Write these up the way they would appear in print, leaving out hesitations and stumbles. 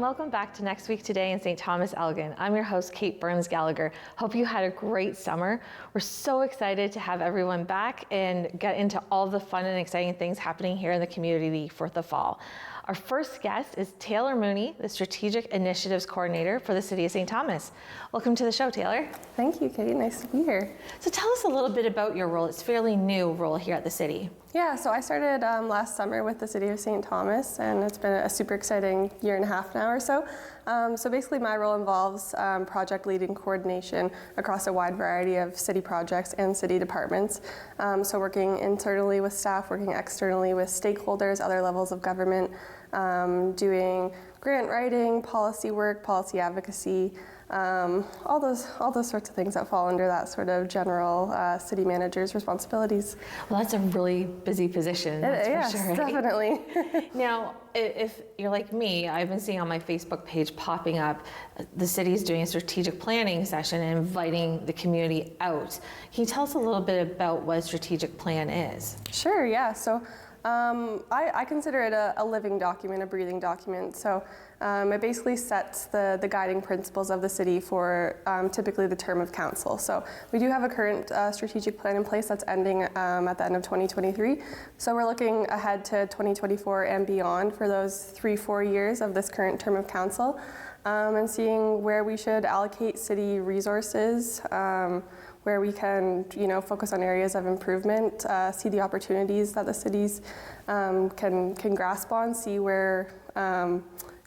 welcome back to Next Week Today in St. Thomas-Elgin. I'm your host, Kate Burns-Gallagher. Hope you had a great summer. We're so excited to have everyone back and get into all the fun and exciting things happening here in the community for the fall. Our first guest is Taylor Mooney, the Strategic Initiatives Coordinator for the City of St. Thomas. Welcome to the show, Taylor. Thank you, Kate. Nice to be here. So tell us a little bit about your role. It's a fairly new role here at the city. Yeah, so I started last summer with the City of St. Thomas, and it's been a super exciting year and a half now or so. So basically my role involves project leading coordination across a wide variety of city projects and city departments. So working internally with staff, working externally with stakeholders, other levels of government, doing grant writing, policy work, policy advocacy, all those sorts of things that fall under that sort of general city manager's responsibilities. Well, that's a really busy position. Yes, for sure, right? Definitely. Now, if you're like me, I've been seeing on my Facebook page popping up, the city's doing a strategic planning session and inviting the community out. Can you tell us a little bit about what a strategic plan is? Sure, yeah. So I consider it a living document, a breathing document. So it basically sets the guiding principles of the city for typically the term of council. So we do have a current strategic plan in place that's ending at the end of 2023. So we're looking ahead to 2024 and beyond for those 3-4 years of this current term of council, and seeing where we should allocate city resources, where we can, focus on areas of improvement, see the opportunities that the cities can grasp on, see where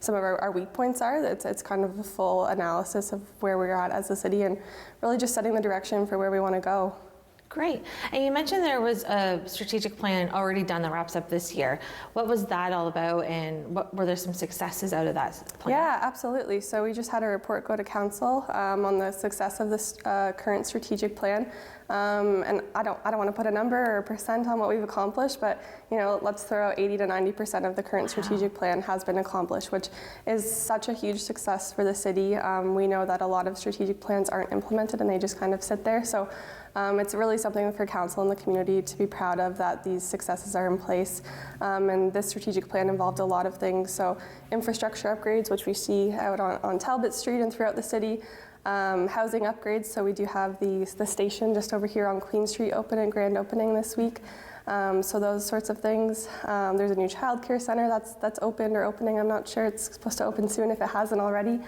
some of our weak points are. It's kind of a full analysis of where we're at as a city and really just setting the direction for where we want to go. Great. And you mentioned there was a strategic plan already done that wraps up this year. What was that all about, and were there some successes out of that plan? Yeah, absolutely. So we just had a report go to council on the success of this current strategic plan. And I don't want to put a number or a percent on what we've accomplished, but let's throw out 80 to 90% of the current strategic plan has been accomplished, which is such a huge success for the city. We know that a lot of strategic plans aren't implemented and they just kind of sit there. So it's really something for council and the community to be proud of, that these successes are in place. And this strategic plan involved a lot of things. So infrastructure upgrades, which we see out on Talbot Street and throughout the city. Housing upgrades, so we do have the station just over here on Queen Street grand opening this week. So those sorts of things. There's a new childcare center that's opened or opening. I'm not sure. It's supposed to open soon if it hasn't already.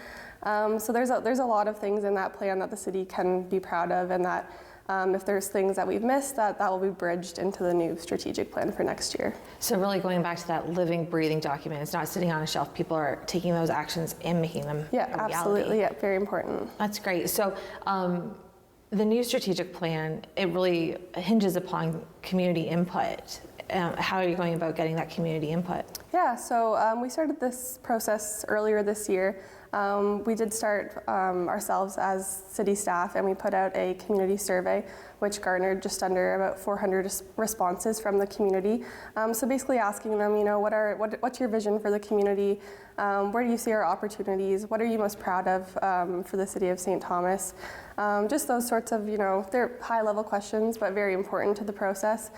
So there's a lot of things in that plan that the city can be proud of, and that if there's things that we've missed, that will be bridged into the new strategic plan for next year. So really going back to that living, breathing document, it's not sitting on a shelf. People are taking those actions and making them a reality. Absolutely. Yeah, very important. That's great. So the new strategic plan, it really hinges upon community input. How are you going about getting that community input? Yeah, so we started this process earlier this year. We did start ourselves as city staff, and we put out a community survey which garnered just under about 400 responses from the community. So basically asking them, what's your vision for the community? Where do you see our opportunities? What are you most proud of for the city of St. Thomas? Just those sorts of, they're high-level questions, but very important to the process.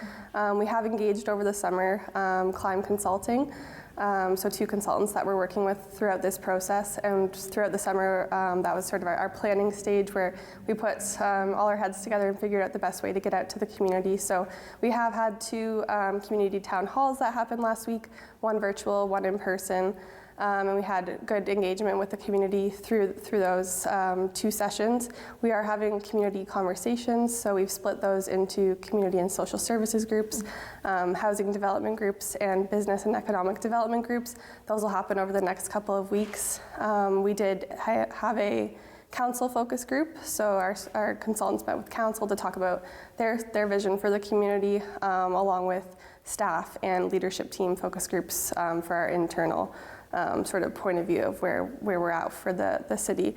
We have engaged over the summer Climb Consulting, so 2 consultants that we're working with throughout this process, and throughout the summer that was sort of our planning stage, where we put all our heads together and figured out the best way to get out to the community. So we have had 2 community town halls that happened last week, 1 virtual, 1 in person. And we had good engagement with the community through those 2 sessions. We are having community conversations, so we've split those into community and social services groups, housing development groups, and business and economic development groups. Those will happen over the next couple of weeks. We did have a council focus group, so our consultants met with council to talk about their vision for the community, along with staff and leadership team focus groups for our internal sort of point of view of where we're at for the city.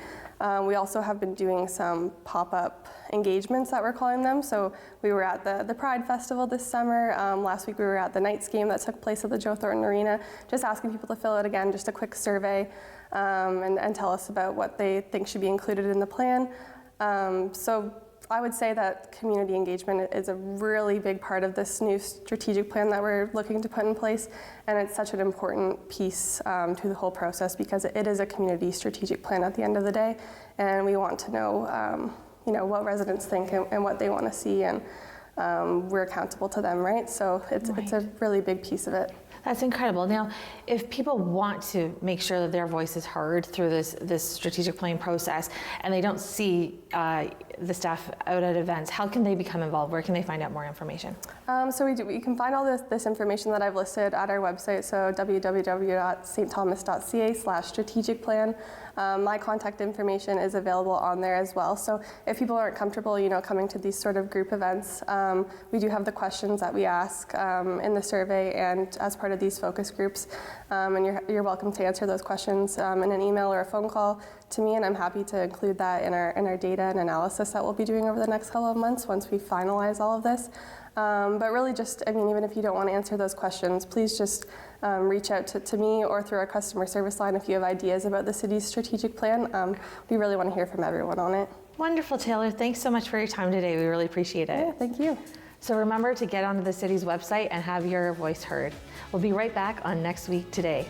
We also have been doing some pop-up engagements that we're calling them. So we were at the Pride Festival this summer. Last week we were at the Knights game that took place at the Joe Thornton Arena, just asking people to fill out again just a quick survey and tell us about what they think should be included in the plan. So I would say that community engagement is a really big part of this new strategic plan that we're looking to put in place, and it's such an important piece to the whole process because it is a community strategic plan at the end of the day, and we want to know, what residents think and what they want to see, and we're accountable to them, right? So it's a really big piece of it. That's incredible. Now, if people want to make sure that their voice is heard through this strategic planning process and they don't see the staff out at events, how can they become involved? Where can they find out more information? So you can find all this information that I've listed at our website, so www.stthomas.ca/strategic plan. My contact information is available on there as well. So if people aren't comfortable, coming to these sort of group events, we do have the questions that we ask in the survey and as part of these focus groups. And you're welcome to answer those questions in an email or a phone call to me, and I'm happy to include that in our data and analysis that we'll be doing over the next couple of months once we finalize all of this. But really just, even if you don't want to answer those questions, please just reach out to me or through our customer service line if you have ideas about the city's strategic plan. We really want to hear from everyone on it. Wonderful, Taylor. Thanks so much for your time today. We really appreciate it. Yeah, thank you. So remember to get onto the city's website and have your voice heard. We'll be right back on Next Week Today.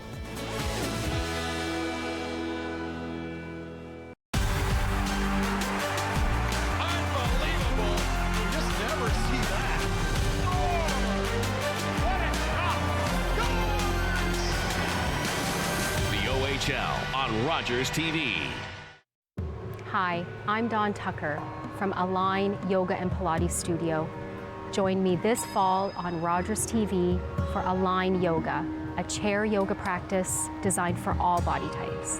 On Rogers TV. Hi, I'm Dawn Tucker from Align Yoga and Pilates Studio. Join me this fall on Rogers TV for Align Yoga, a chair yoga practice designed for all body types.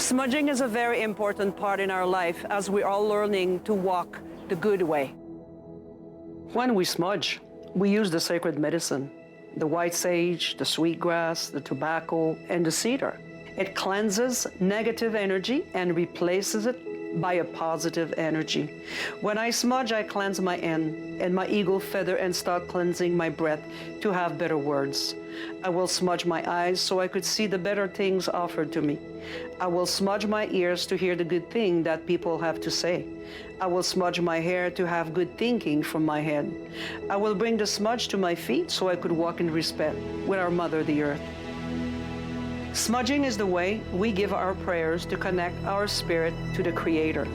Smudging is a very important part in our life as we're all learning to walk the good way. When we smudge, we use the sacred medicine. The white sage, the sweetgrass, the tobacco, and the cedar. It cleanses negative energy and replaces it by a positive energy. When I smudge, I cleanse my end and my eagle feather and start cleansing my breath to have better words. I will smudge my eyes so I could see the better things offered to me. I will smudge my ears to hear the good thing that people have to say. I will smudge my hair to have good thinking from my head. I will bring the smudge to my feet so I could walk in respect with our Mother, the Earth. Smudging is the way we give our prayers to connect our spirit to the Creator.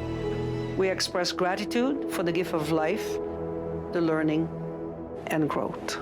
We express gratitude for the gift of life, the learning, and growth.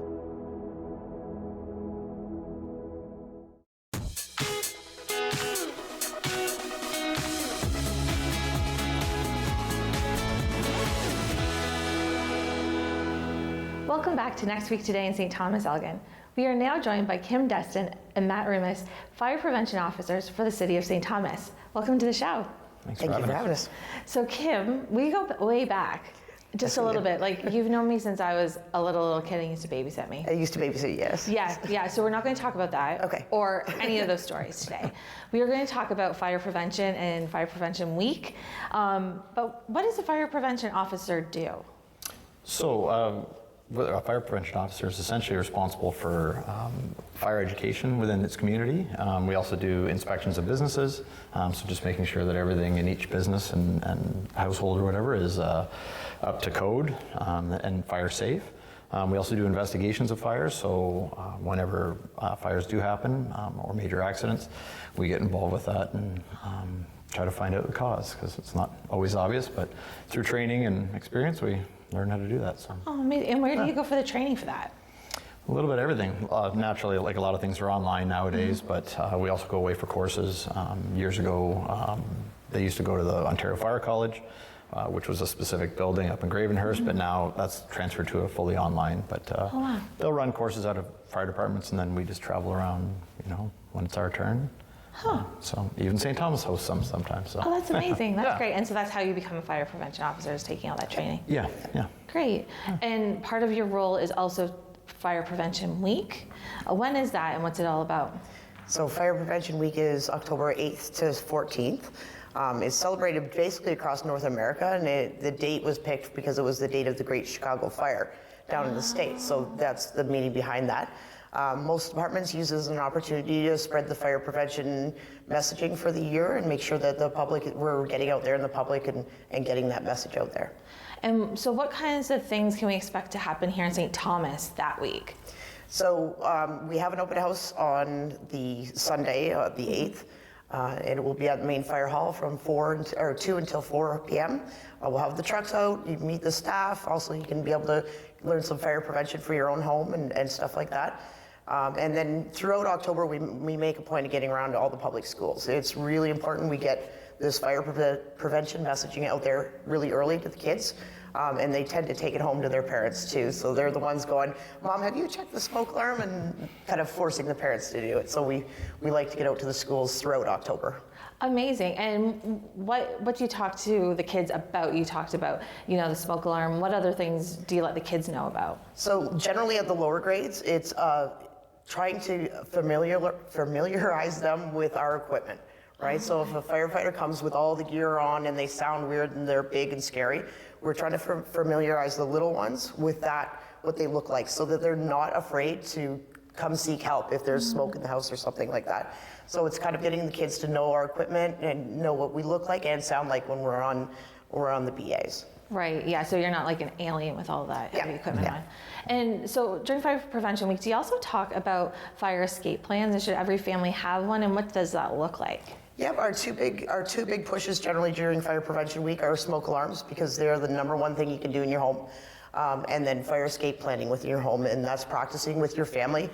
Welcome back to Next Week Today in St. Thomas-Elgin. We are now joined by Kim Destin and Matt Rumis, Fire Prevention Officers for the City of St. Thomas. Welcome to the show. Thank you for having us. So Kim, we go way back, just a little bit. Like, you've known me since I was a little kid and used to babysit me. I used to babysit, yes. Yeah, so we're not going to talk about that. Okay. Or any of those stories today. We are going to talk about fire prevention and Fire Prevention Week. But what does a fire prevention officer do? So, a fire prevention officer is essentially responsible for fire education within its community. We also do inspections of businesses, so just making sure that everything in each business and household or whatever is up to code and fire safe. We also do investigations of fires, so whenever fires do happen or major accidents, we get involved with that and try to find out the cause, because it's not always obvious, but through training and experience we learn how to do that. So. Oh, amazing. And where do you go for the training for that? A little bit of everything. Naturally, like a lot of things are online nowadays, but we also go away for courses. Years ago, they used to go to the Ontario Fire College, which was a specific building up in Gravenhurst, but now that's transferred to a fully online. But they'll run courses out of fire departments, and then we just travel around, when it's our turn. Huh. So even St. Thomas hosts some sometimes. So. Oh, that's amazing. That's Yeah. great. And so that's how you become a fire prevention officer, is taking all that training. Yeah. Great. And part of your role is also Fire Prevention Week. When is that and what's it all about? So Fire Prevention Week is October 8th to 14th. It's celebrated basically across North America, and the date was picked because it was the date of the Great Chicago Fire down in the States. So that's the meaning behind that. Most departments use it as an opportunity to spread the fire prevention messaging for the year and make sure that the public, we're getting out there in the public and getting that message out there. And so what kinds of things can we expect to happen here in St. Thomas that week? So we have an open house on the Sunday, the 8th. And it will be at the main fire hall from 2 until 4 p.m. We'll have the trucks out, you meet the staff. Also, you can be able to learn some fire prevention for your own home and stuff like that. And then throughout October, we make a point of getting around to all the public schools. It's really important we get this fire prevention messaging out there really early to the kids. And they tend to take it home to their parents too. So they're the ones going, Mom, have you checked the smoke alarm? And kind of forcing the parents to do it. So we like to get out to the schools throughout October. Amazing. And what do you talk to the kids about? You talked about, the smoke alarm. What other things do you let the kids know about? So generally at the lower grades, it's trying to familiarize them with our equipment. Right, so if a firefighter comes with all the gear on and they sound weird and they're big and scary, we're trying to familiarize the little ones with that, what they look like, so that they're not afraid to come seek help if there's smoke in the house or something like that. So it's kind of getting the kids to know our equipment and know what we look like and sound like when we're on the BAs. Right, yeah, so you're not like an alien with all that heavy equipment Yeah. on. And so during Fire Prevention Week, do you also talk about fire escape plans, and should every family have one, and what does that look like? Yep, our two big pushes generally during Fire Prevention Week are smoke alarms, because they're the #1 thing you can do in your home, and then fire escape planning within your home, and that's practicing with your family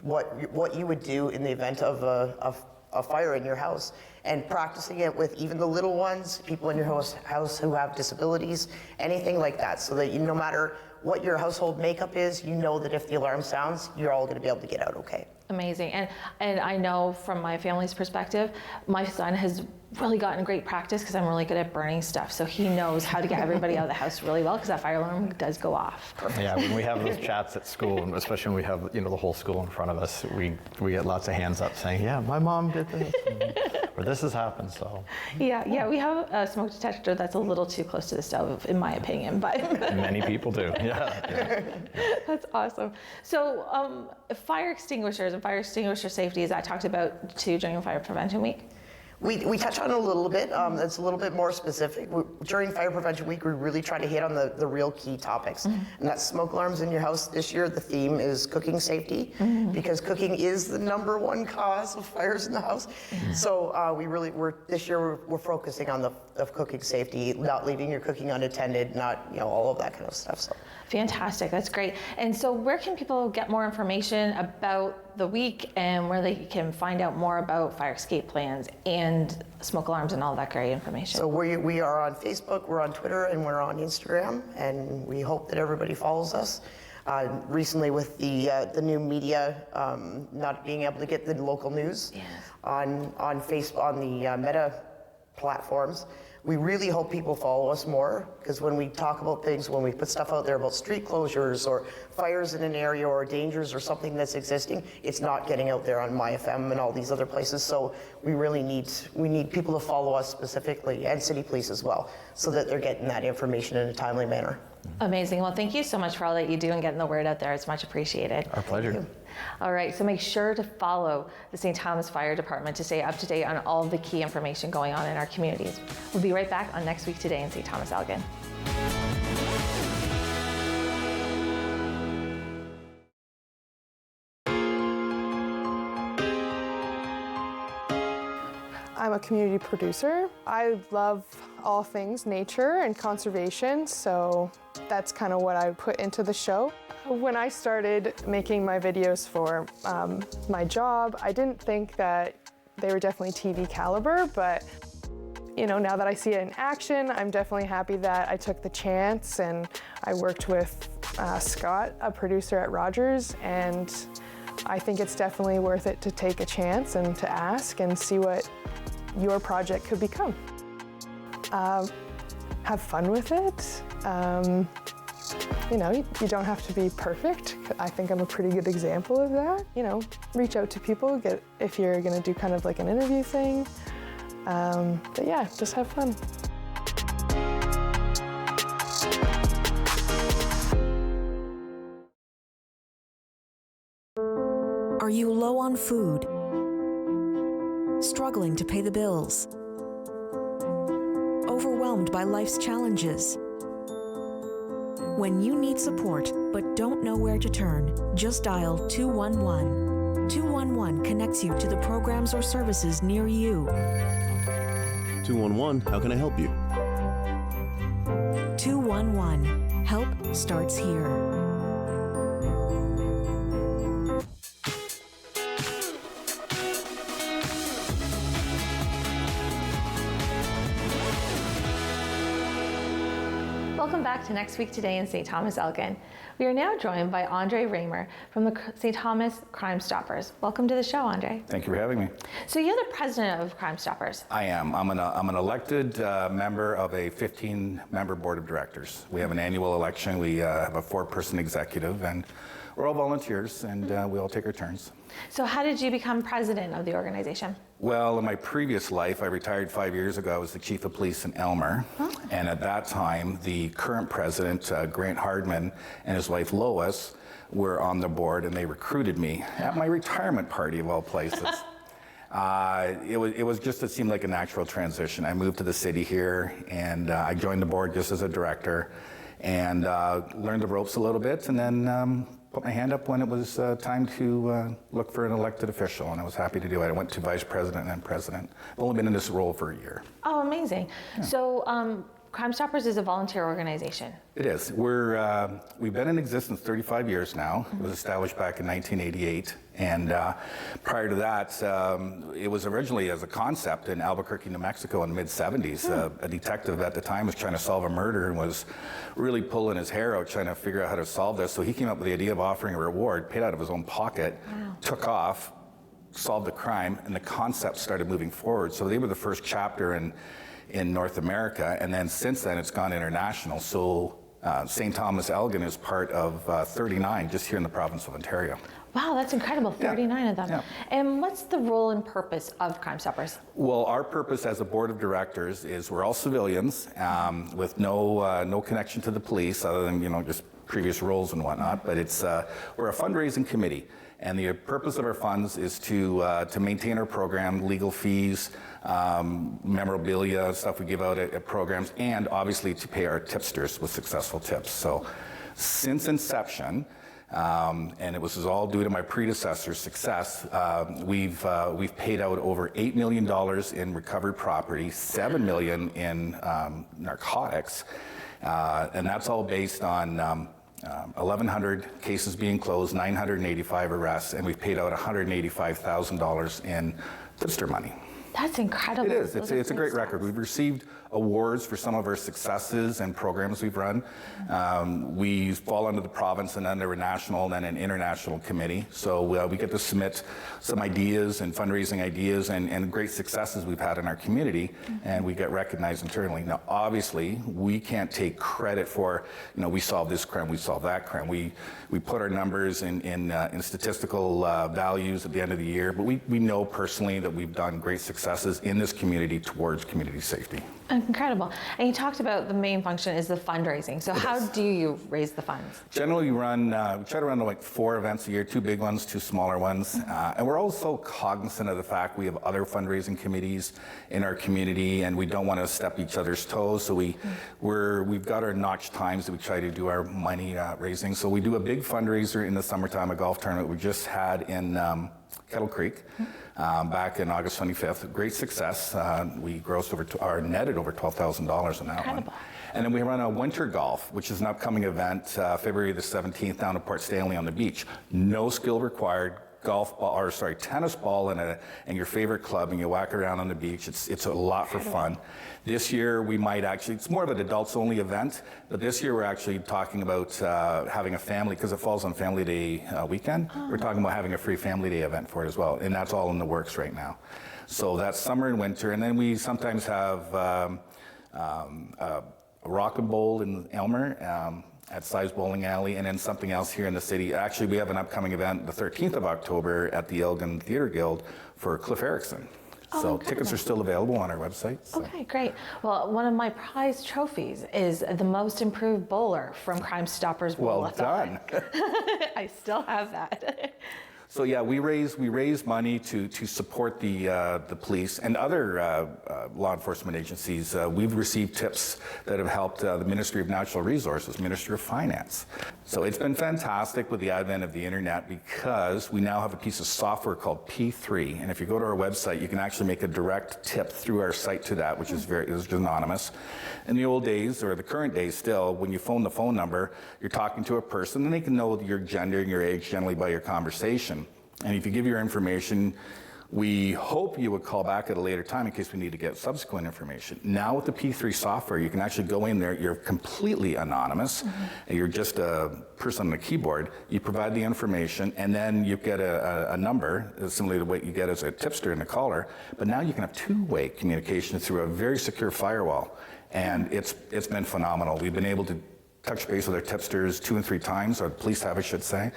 what you would do in the event of a fire in your house, and practicing it with even the little ones, people in your house who have disabilities, anything like that, so that no matter what your household makeup is, you know that if the alarm sounds, you're all going to be able to get out okay. Amazing. And I know from my family's perspective, my son has really gotten great practice because I'm really good at burning stuff. So he knows how to get everybody out of the house really well, because that fire alarm does go off. Yeah, when we have those chats at school, and especially when we have the whole school in front of us, we get lots of hands up saying, yeah, my mom did this, or this has happened. So Yeah, we have a smoke detector that's a little too close to the stove, in my opinion, but many people do. Yeah. that's awesome. So fire extinguishers and fire extinguisher safety, is that talked about too during Fire Prevention Week? We touch on it a little bit. It's a little bit more specific. During Fire Prevention Week, we really try to hit on the real key topics. And that's smoke alarms in your house. This year, the theme is cooking safety, because cooking is the #1 cause of fires in the house. So this year we're focusing on the cooking safety, not leaving your cooking unattended, not all of that kind of stuff. So. Fantastic, that's great. And so where can people get more information about the week, and where they can find out more about fire escape plans and smoke alarms and all that great information? So we are on Facebook, we're on Twitter, and we're on Instagram, and we hope that everybody follows us. Recently with the new media not being able to get the local news on Facebook, on the Meta platforms, we really hope people follow us more, because when we talk about things, when we put stuff out there about street closures or fires in an area or dangers or something that's existing, it's not getting out there on MyFM and all these other places. So we really need people to follow us specifically, and City Police as well, so that they're getting that information in a timely manner. Amazing. Well, thank you so much for all that you do and getting the word out there. It's much appreciated. Our pleasure. All right, so make sure to follow the St. Thomas Fire Department to stay up to date on all of the key information going on in our communities. We'll be right back on Next Week Today in St. Thomas-Elgin. I'm a community producer. I love all things nature and conservation, so that's kind of what I put into the show. When I started making my videos for my job, I didn't think that they were definitely TV caliber, but now that I see it in action, I'm definitely happy that I took the chance, and I worked with Scott, a producer at Rogers, and I think it's definitely worth it to take a chance and to ask and see what your project could become. Have fun with it. You don't have to be perfect. I think I'm a pretty good example of that. Reach out to people, if you're gonna do kind of like an interview thing. But yeah, just have fun. low on food, struggling to pay the bills, overwhelmed by life's challenges. When you need support but don't know where to turn, just dial 211. 211 connects you to the programs or services near you. 211, how can I help you? 211, help starts here. Welcome back to Next Week Today in St. Thomas-Elgin. We are now joined by Andre Raymer from the St. Thomas Crimestoppers. Welcome to the show, Andre. Thank you for having me. So you're the president of Crimestoppers. I am. I'm an elected member of a 15-member board of directors. We have an annual election. We have a 4-person executive, and we're all volunteers, and we all take our turns. So how did you become president of the organization? Well, in my previous life, I retired 5 years ago. I was the chief of police in Elmer. And at that time, the current president, Grant Hardman, and his wife Lois were on the board, and they recruited me at my retirement party, of all places. It seemed like a natural transition. I moved to the city here, and I joined the board just as a director, and learned the ropes a little bit, and then put my hand up when it was time to look for an elected official, and I was happy to do it. I went to vice president and then president. I've only been in this role for a year. Oh, amazing. Yeah. So Crimestoppers is a volunteer organization. It is. We've been in existence 35 years now. It was established back in 1988. And prior to that, it was originally as a concept in Albuquerque, New Mexico in the mid-70s. A detective at the time was trying to solve a murder and was really pulling his hair out trying to figure out how to solve this. So he came up with the idea of offering a reward, paid out of his own pocket, took off, solved the crime, and the concept started moving forward. So they were the first chapter in North America, and then since then it's gone international. So St. Thomas-Elgin is part of 39 just here in the province of Ontario. Wow, that's incredible, 39 of them. Yeah. And what's the role and purpose of Crimestoppers? Well, our purpose as a board of directors is we're all civilians with no connection to the police other than, just previous roles and whatnot, but we're a fundraising committee. And the purpose of our funds is to maintain our program, legal fees, memorabilia, stuff we give out at programs, and obviously to pay our tipsters with successful tips. So since inception, and it was all due to my predecessor's success, we've paid out over $8 million in recovered property, $7 million in narcotics, and that's all based on 1,100 cases being closed, 985 arrests, and we've paid out $185,000 in tipster money. That's incredible. It is. It's a great record. We've received awards for some of our successes and programs we've run. We fall under the province and under a national and then an international committee. So we get to submit some ideas and fundraising ideas and great successes we've had in our community, and we get recognized internally. Now, obviously, we can't take credit for, we solved this crime, we solved that crime. We put our numbers in statistical values at the end of the year, but we know personally that we've done great successes in this community towards community safety. Incredible. And you talked about the main function is the fundraising. So how do you raise the funds? Generally, we try to run like 4 events a year, 2 big ones, 2 smaller ones. And we're also cognizant of the fact we have other fundraising committees in our community, and we don't want to step each other's toes. So we've got our notch times that we try to do our money raising. So we do a big fundraiser in the summertime, a golf tournament we just had in Kettle Creek back in August 25th. Great success. We grossed netted over $12,000 on that one. And then we run a winter golf, which is an upcoming event, February the 17th down at Port Stanley on the beach. No skill required. Tennis ball and your favorite club, and you whack around on the beach. It's a lot for fun. This year we might it's more of an adults only event, but this year we're actually talking about having a family, because it falls on Family Day weekend. We're talking about having a free Family Day event for it as well, and that's all in the works right now. So that's summer and winter, and then we sometimes have a rock and bowl in Elmer, at Size Bowling Alley, and then something else here in the city. Actually, we have an upcoming event the 13th of October at the Elgin Theatre Guild for Cliff Erickson. So tickets are still available on our website. So. Okay, great. Well, one of my prized trophies is the most improved bowler from Crimestoppers Bowl. Well done. I still have that. So yeah, we raise money to support the police and other law enforcement agencies. We've received tips that have helped the Ministry of Natural Resources, Ministry of Finance. So it's been fantastic with the advent of the internet because we now have a piece of software called P3, and if you go to our website, you can actually make a direct tip through our site to that, which is anonymous. In the old days, or the current days still, when you phone the phone number, you're talking to a person, and they can know your gender and your age generally by your conversation. And if you give your information, we hope you would call back at a later time in case we need to get subsequent information. Now with the P3 software, you can actually go in there, you're completely anonymous, and you're just a person on the keyboard. You provide the information, and then you get a number, similar to what you get as a tipster and a caller, but now you can have two-way communication through a very secure firewall, and it's been phenomenal. We've been able to touch base with our tipsters 2 and 3 times, or the police have, I should say,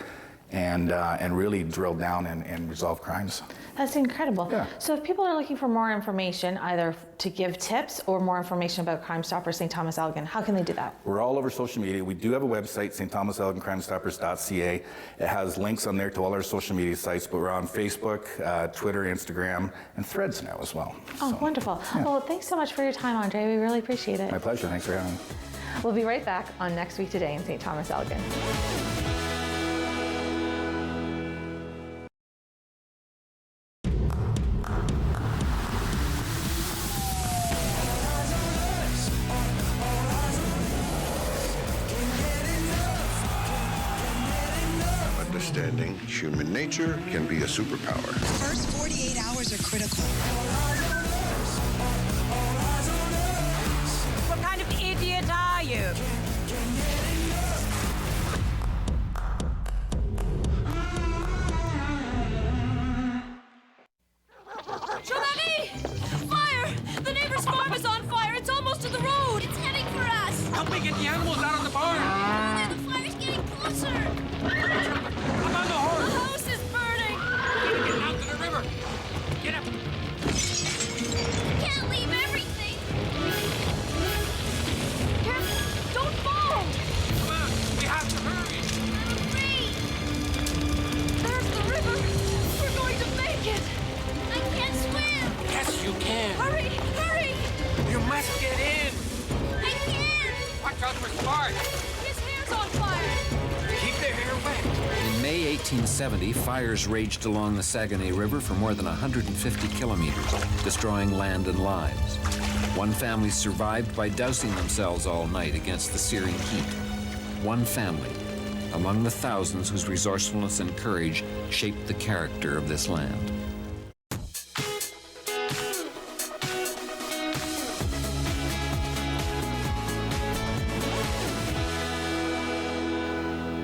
and really drill down and resolve crimes. That's incredible. Yeah. So if people are looking for more information, either to give tips or more information about Crimestoppers St Thomas-Elgin, how can they do that? We're all over social media. We do have a website, St Thomas-Elgin Crimestoppers.ca. It has links on there to all our social media sites, but we're on Facebook, Twitter, Instagram, and Threads now as well. Oh, So, wonderful. yeah. Well, thanks so much for your time, Andre. We really appreciate it. My pleasure. Thanks for having me. We'll be right back on Next Week Today in St Thomas-Elgin. Understanding human nature can be a superpower. The first 48 hours are critical. What kind of idiot are you? Jean-Marie! Fire! The neighbor's farm is on fire. It's almost to the road. It's heading for us. Help me get the animals out of the barn. The fire's getting closer. I'm on the horse. The house is burning. Get out to the river. Get up. Can't leave everything. Careful! Don't fall. Come on, we have to hurry. Hurry! There's the river. We're going to make it. I can't swim. Yes, you can. Hurry! Hurry! You must get in. I can't. Watch out for Spark. His hair's on fire. Keep their hair wet. In May 1870, fires raged along the Saguenay River for more than 150 kilometers, destroying land and lives. One family survived by dousing themselves all night against the searing heat. One family, among the thousands whose resourcefulness and courage shaped the character of this land.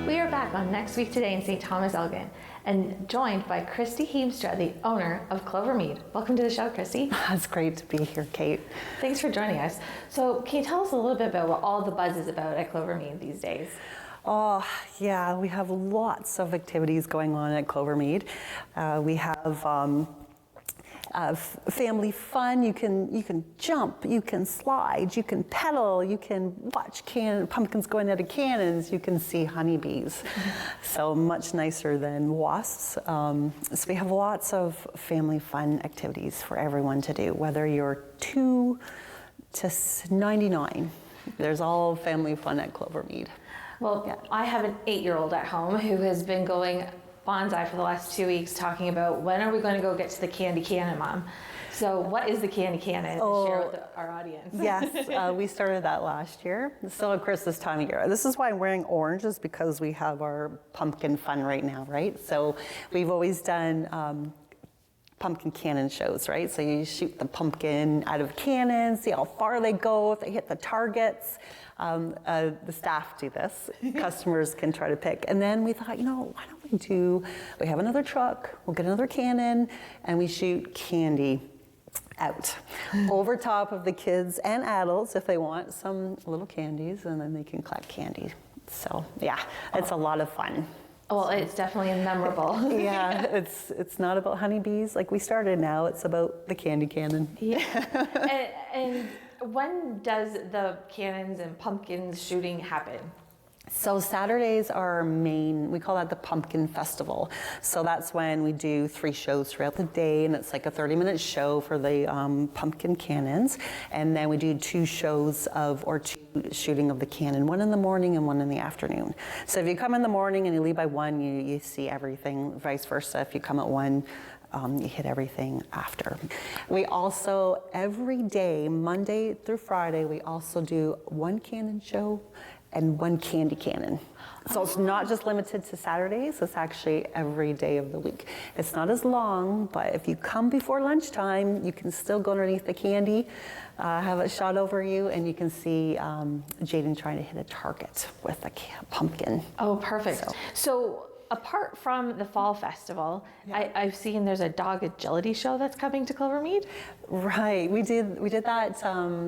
We are back on Next Week Today in St. Thomas-Elgin and joined by Christy Heemstra, the owner of Clovermead. Welcome to the show, Christy. It's great to be here, Kate. Thanks for joining us. So can you tell us a little bit about what all the buzz is about at Clovermead these days? Oh, yeah, we have lots of activities going on at Clovermead. We have family fun. You can jump, you can slide, you can pedal, you can watch pumpkins going out of cannons, you can see honeybees. So much nicer than wasps. So we have lots of family fun activities for everyone to do, whether you're 2 to 99. There's all family fun at Clovermead. Well, yeah. I have an 8-year-old at home who has been going bonsai for the last 2 weeks talking about when are we going to go get to the candy cannon, Mom? So what is the candy cannon? Share with our audience. Yes, we started that last year. So of course this time of year. This is why I'm wearing orange, is because we have our pumpkin fun right now, right? So we've always done pumpkin cannon shows, right? So you shoot the pumpkin out of cannons, see how far they go, if they hit the targets. The staff do this. Customers can try to pick. And then we thought, why don't we have another truck, we'll get another cannon, and we shoot candy out over top of the kids and adults if they want some little candies, and then they can collect candy. So yeah, it's a lot of fun. Well, it's definitely memorable. Yeah, it's not about honeybees like we started now, it's about the candy cannon. Yeah. and when does the cannons and pumpkins shooting happen? So Saturdays are our main, we call that the Pumpkin Festival. So that's when we do 3 shows throughout the day, and it's like a 30-minute show for the pumpkin cannons. And then we do 2 shows or 2 shooting of the cannon, 1 in the morning and 1 in the afternoon. So if you come in the morning and you leave by 1, you see everything, vice versa. If you come at 1, you hit everything after. We also, every day, Monday through Friday, we also do 1 cannon show and 1 candy cannon. So it's not just limited to Saturdays, it's actually every day of the week. It's not as long, but if you come before lunchtime, you can still go underneath the candy, have it shot over you, and you can see Jaden trying to hit a target with a pumpkin. Oh, perfect. So apart from the Fall Festival, I've seen there's a dog agility show that's coming to Clovermead. Right, we did that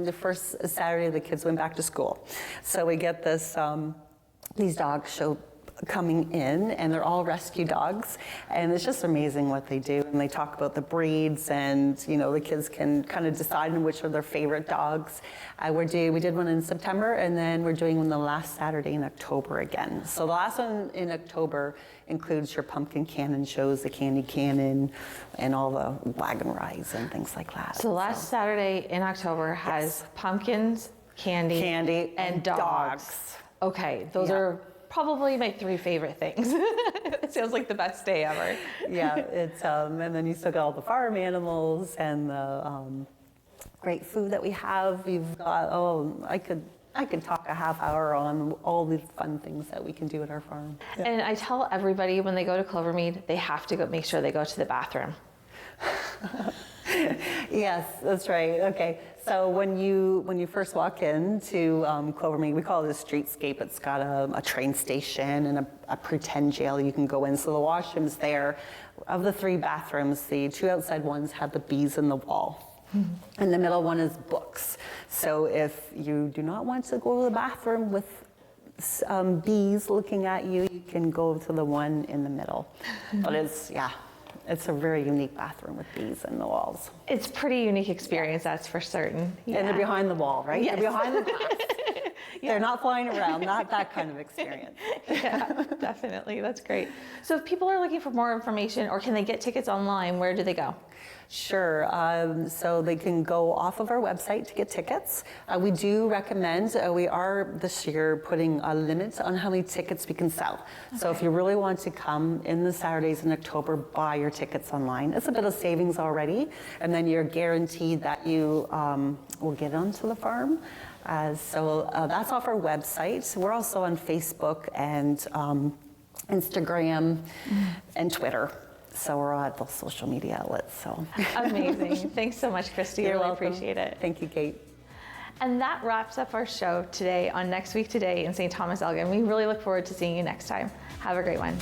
the first Saturday the kids went back to school. So we get these dogs show coming in, and they're all rescue dogs, and it's just amazing what they do. And they talk about the breeds, and the kids can kind of decide on which are their favorite dogs. We did one in September, and then we're doing one the last Saturday in October again. So the last one in October includes your pumpkin cannon shows, the candy cannon, and all the wagon rides and things like that. So the last Saturday in October has pumpkins, candy, and dogs. Okay, those are probably my 3 favorite things. It sounds like the best day ever. Yeah, it's and then you still got all the farm animals and the great food that we have. We've got I could talk a half hour on all the fun things that we can do at our farm. Yeah. And I tell everybody when they go to Clovermead, they have to make sure they go to the bathroom. Yes, that's right. Okay, so when you first walk into Clovermead, we call it a streetscape. It's got a train station and a pretend jail you can go in. So the washroom's there. Of the 3 bathrooms, the 2 outside ones have the bees in the wall. Mm-hmm. And the middle one is books. So if you do not want to go to the bathroom with bees looking at you, you can go to the one in the middle. Mm-hmm. But it's a very unique bathroom with bees in the walls. It's a pretty unique experience, that's for certain. Yeah. And they're behind the wall, right? Yes. They're behind the glass. Yeah. They're not flying around, not that kind of experience. Yeah, definitely. That's great. So if people are looking for more information, or can they get tickets online, where do they go? Sure. So they can go off of our website to get tickets. We do recommend, we are this year putting a limit on how many tickets we can sell. Okay. So if you really want to come in the Saturdays in October, buy your tickets online. It's a bit of savings already, and then you're guaranteed that you will get onto the farm. So that's off our website. We're also on Facebook and Instagram and Twitter. So we're on those social media outlets. So amazing. Thanks so much, Christy. You're really welcome. Appreciate it. Thank you, Kate. And that wraps up our show today on Next Week Today in St. Thomas-Elgin. We really look forward to seeing you next time. Have a great one.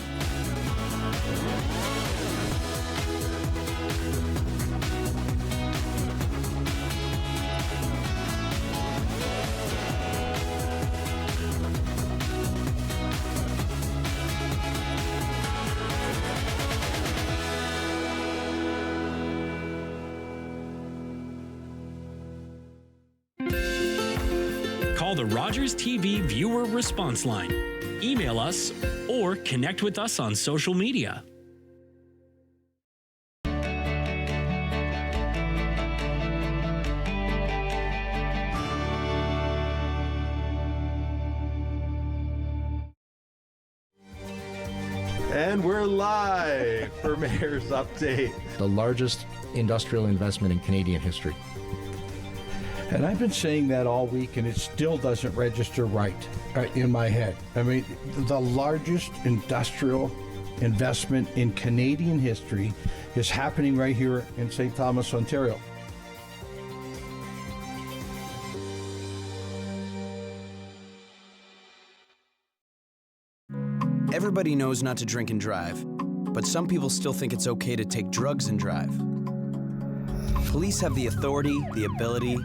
Call the Rogers TV viewer response line, email us, or connect with us on social media. And we're live for Mayor's Update. The largest industrial investment in Canadian history. And I've been saying that all week, and it still doesn't register right in my head. I mean, the largest industrial investment in Canadian history is happening right here in St. Thomas, Ontario. Everybody knows not to drink and drive, but some people still think it's okay to take drugs and drive. Police have the authority, the ability,